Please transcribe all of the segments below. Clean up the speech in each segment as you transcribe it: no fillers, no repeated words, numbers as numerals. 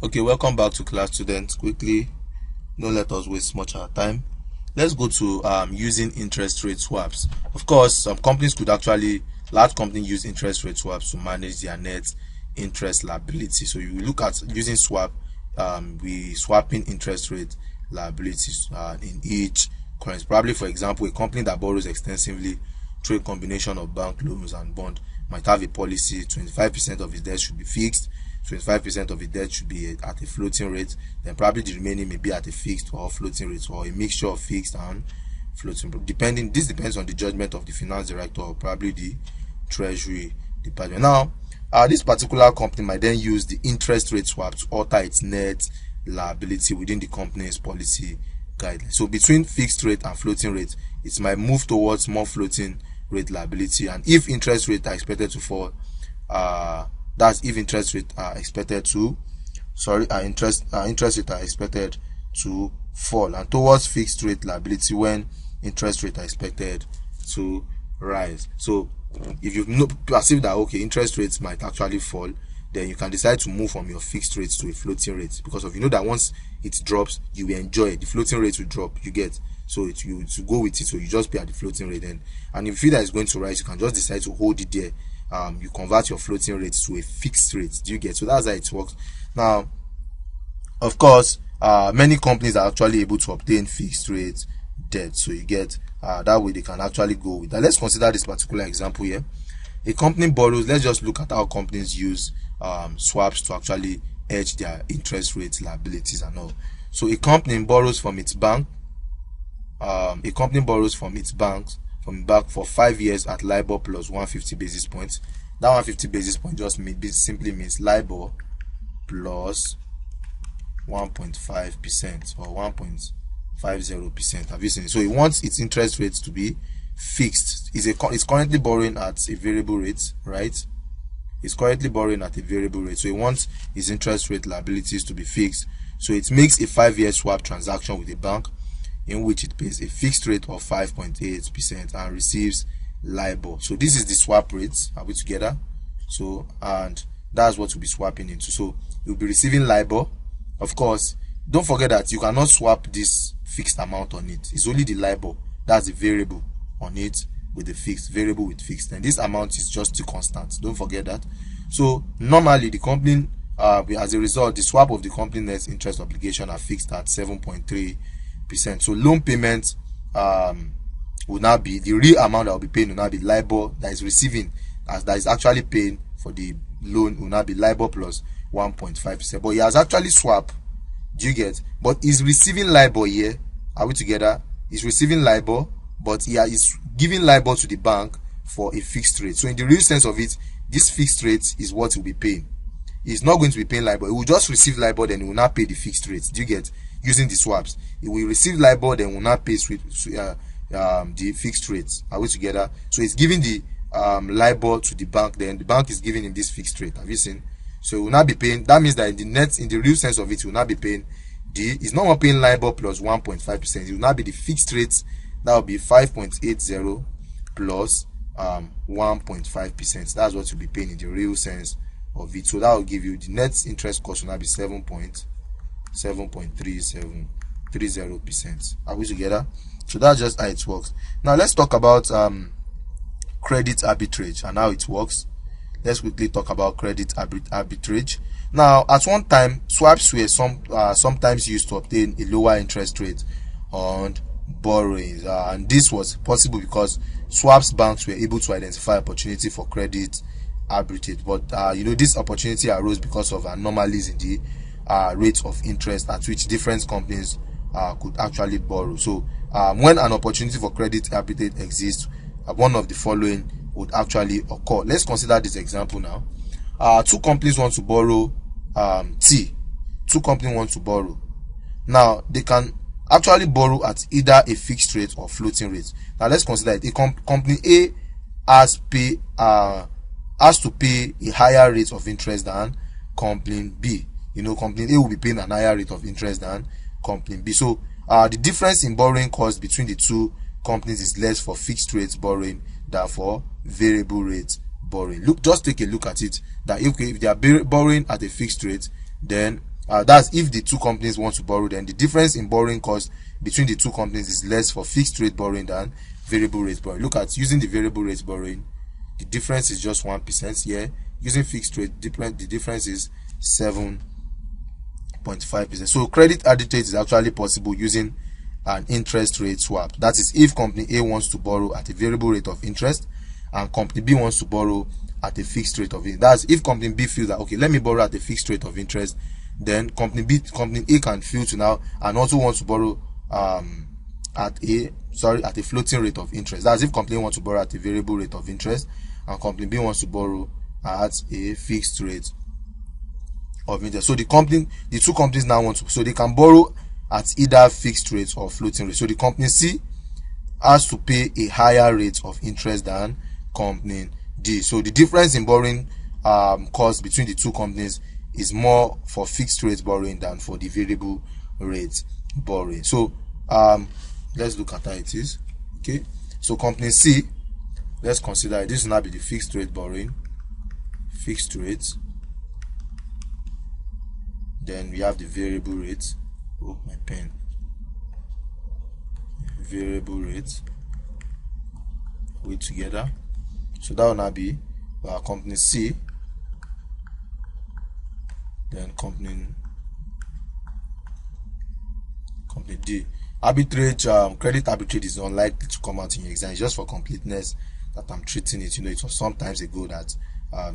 Okay, welcome back to class, students. Quickly, don't let us waste much of our time. Let's go to using interest rate swaps. Of course, some companies could actually, large companies use interest rate swaps to manage their net interest liability. So you look at using swap, we swapping interest rate liabilities in each currency. Probably, for example, a company that borrows extensively through a combination of bank loans and bond might have a policy: 25% of its debt should be fixed, 25% of the debt should be at a floating rate, then probably the remaining may be at a fixed or floating rate, or a mixture of fixed and floating. This depends on the judgment of the finance director or probably the treasury department. Now, this particular company might then use the interest rate swap to alter its net liability within the company's policy guidelines. So between fixed rate and floating rate, it might move towards more floating rate liability, and if interest rates are expected to fall, that's if interest rates are expected to interest rates are expected to fall, and towards fixed rate liability when interest rates are expected to rise. So if you perceive that okay, interest rates might actually fall, then you can decide to move from your fixed rates to a floating rate, because of that once it drops, you will enjoy it. The floating rate will drop, you get, so you to go with it, so you just pay at the floating rate. And if you feel that it's going to rise, you can just decide to hold it there. You convert your floating rate to a fixed rate. Do you get? So that's how it works. Now, of course, many companies are actually able to obtain fixed rate debt, so you get that way they can actually go with that. Let's consider this particular example here. A company borrows. Let's just look at how companies use swaps to actually hedge their interest rate liabilities and all. So a company borrows from its bank. For 5 years at LIBOR plus 150 basis points. That 150 basis point just simply means LIBOR plus 1.5% or 1.50%. Have you seen it? So it wants its interest rates to be fixed. It's currently borrowing at a variable rate, right? It's currently borrowing at a variable rate. So it wants its interest rate liabilities to be fixed. So it makes a 5-year swap transaction with a bank in which it pays a fixed rate of 5.8% and receives LIBOR. So this is the swap rates. Are we together? So, and that's what we'll be swapping into. So you'll be receiving LIBOR. Of course, don't forget that you cannot swap this fixed amount on it. It's only the LIBOR, that's the variable on it with the fixed, variable with fixed, and this amount is just too constant. Don't forget that. So normally the company, as a result, the swap of the company net interest obligation are fixed at 7.3%. So loan payments will now be, the real amount that will be paid will now be LIBOR that is receiving, as that is actually paying for the loan will now be LIBOR plus 1.5%. But he has actually swapped. Do you get? But he's receiving LIBOR here. Are we together? He's receiving LIBOR, but he is giving LIBOR to the bank for a fixed rate. So in the real sense of it, this fixed rate is what he'll be paying. He's not going to be paying LIBOR. He will just receive LIBOR, then he will not pay the fixed rate. Do you get? Using the swaps, he will receive LIBOR, then will not pay the fixed rates. Are we together? So he's giving the LIBOR to the bank, then the bank is giving him this fixed rate. Have you seen? So he will not be paying. That means that in the real sense of it, he will not be paying he's not more paying LIBOR plus 1.5%. It will not be the fixed rates. That will be 5.80 plus 1.5%. That's what you'll be paying in the real sense of it. So that will give you the net interest cost will now be 7.30%. Are we together? So that's just how it works. Now let's talk about credit arbitrage and how it works. Let's quickly talk about credit arbitrage. Now, at one time, swaps were sometimes used to obtain a lower interest rate on borrowings, and this was possible because swaps banks were able to identify opportunity for credit arbitrage. But this opportunity arose because of anomalies in the rates of interest at which different companies could actually borrow. So when an opportunity for credit arbitrage exists, one of the following would actually occur. Let's consider this example now. Two companies want to borrow T. Two companies want to borrow. Now they can actually borrow at either a fixed rate or floating rate. Now let's consider it. Company A has to pay a higher rate of interest than company B. Company A will be paying an higher rate of interest than company B. So the difference in borrowing cost between the two companies is less for fixed rate borrowing than for variable rate borrowing. Just take a look at it. That if they are borrowing at a fixed rate, then That's if the two companies want to borrow, then the difference in borrowing cost between the two companies is less for fixed rate borrowing than variable rate borrowing. Look at using the variable rate borrowing, the difference is just 1%. Here, using fixed rate, the difference is 7.5%. So credit arbitrage is actually possible using an interest rate swap. That is, if company A wants to borrow at a variable rate of interest and company B wants to borrow at a fixed rate of interest. That's if company B feels that, okay, let me borrow at a fixed rate of interest, then company A can feel to now and also wants to borrow at a floating rate of interest. That's if company A wants to borrow at a variable rate of interest and company B wants to borrow at a fixed rate of interest. So the two companies now want to, so they can borrow at either fixed rate or floating rate. So the company C has to pay a higher rate of interest than company D. So the difference in borrowing cost between the two companies is more for fixed rate borrowing than for the variable rate borrowing. So let's look at how it is. Okay, so company C, let's consider this will now be the fixed rate borrowing, fixed rate. Then we have the variable rate. Oh, my pen. Variable rate. Wait together. So that will now be company C. Then company D. Arbitrage, credit arbitrage is unlikely to come out in your exam. It's just for completeness that I'm treating it. You know, it was some times ago that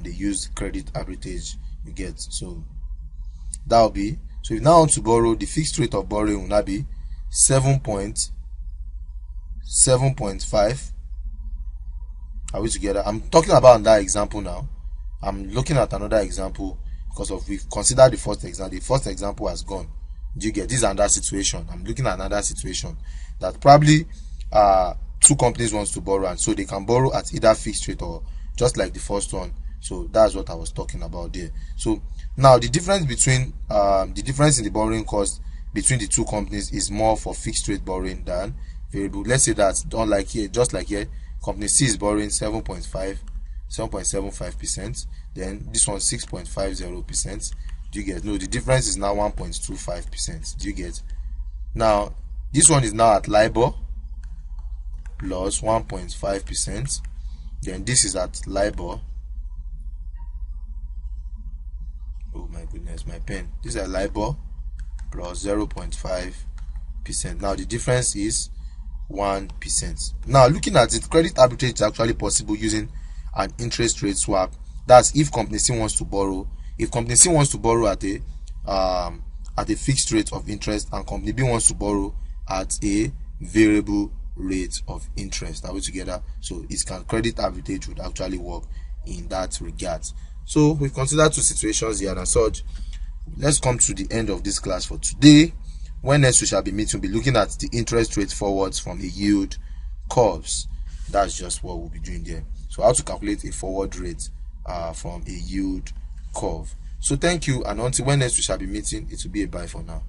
they used credit arbitrage. You get, so that will be, so if now want to borrow, the fixed rate of borrowing will now be 7.5. Are we together? I'm talking about that example now. I'm looking at another example because of we've considered the first example. The first example has gone. Do you get? This is another situation. I'm looking at another situation that probably two companies wants to borrow, and so they can borrow at either fixed rate or just like the first one. So that's what I was talking about there. So now the difference between the difference in the borrowing cost between the two companies is more for fixed rate borrowing than variable. Let's say that unlike here, just like here, company C is borrowing 7.75%. Then this one 6.50%. Do you get? No, the difference is now 1.25%. Do you get? Now this one is now at LIBOR plus 1.5%. Then this is at LIBOR. Oh my goodness, my pen. This is at LIBOR plus 0.5%. Now the difference is 1%. Now looking at it, credit arbitrage is actually possible using an interest rate swap. That's if company C wants to borrow. If company C wants to borrow at a fixed rate of interest and company B wants to borrow at a variable rate of interest. Are we together? So credit arbitrage would actually work in that regard. So we've considered two situations here, and as such, let's come to the end of this class for today. When next we shall be meeting, we'll be looking at the interest rate forwards from a yield curves. That's just what we'll be doing there. So how to calculate a forward rate from a yield curve. So thank you, and until when next we shall be meeting, it will be a bye for now.